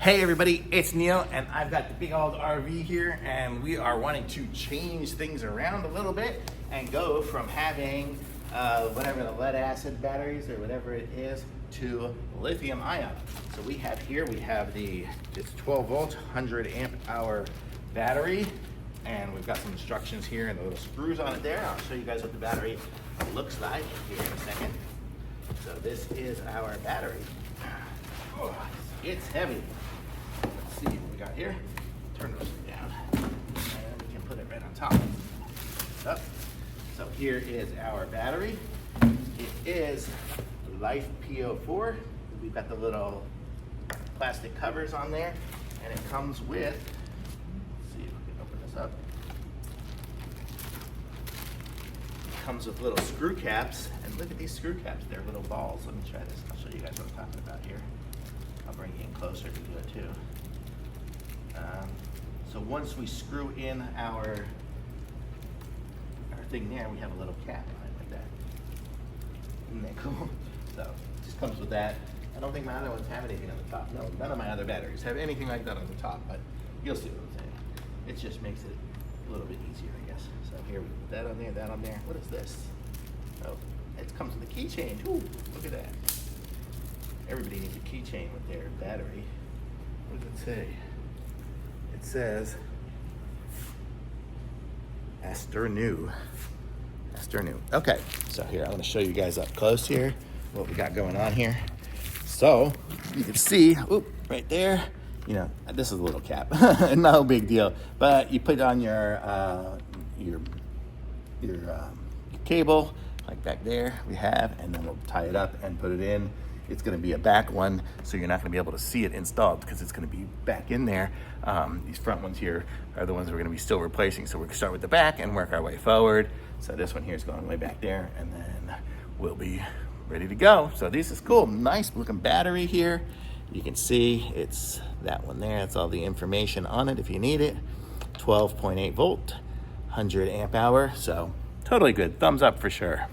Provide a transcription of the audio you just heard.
Hey everybody, it's Neil and I've got the big old RV here and we are wanting to change things around a little bit and go from having whatever the lead acid batteries or whatever it is to lithium ion. So we have it's 12 volt, 100 amp hour battery, and we've got some instructions here and the little screws on it there. I'll show you guys what the battery looks like here in a second. So this is our battery. Oh, it's heavy. Let's see what we got here. Turn this down and we can put it right on top. So here is our battery. It is LifePO4. We've got the little plastic covers on there, and it comes with, let's see if we can open this up. It comes with little screw caps, and look at these screw caps. They're little balls. Let me try this. I'll show you guys what I'm talking about here. I'll bring you in closer to do it too. So once we screw in our thing there, we have a little cap on it like that. Isn't that cool? So it just comes with that. I don't think my other ones have anything on the top. No, none of my other batteries have anything like that on the top, but you'll see what I'm saying. It just makes it a little bit easier, I guess. So here we put that on there, that on there. What is this? Oh, it comes with a keychain. Ooh, look at that. Everybody needs a keychain with their battery. What does it say? It says asturnu. Asturnu. Okay, so here I'm going to show you guys up close here what we got going on here. So you can see, right there. You know, this is a little cap, no big deal. But you put on your cable, like back there we have, and then we'll tie it up and put it in. It's going to be a back one, so you're not going to be able to see it installed because it's going to be back in there. These front ones here are the ones we're going to be still replacing. So we're going to start with the back and work our way forward. So this one here is going way back there, and then we'll be ready to go. So this is cool. Nice looking battery here. You can see it's that one there. That's all the information on it if you need it. 12.8 volt, 100 amp hour. So totally good. Thumbs up for sure.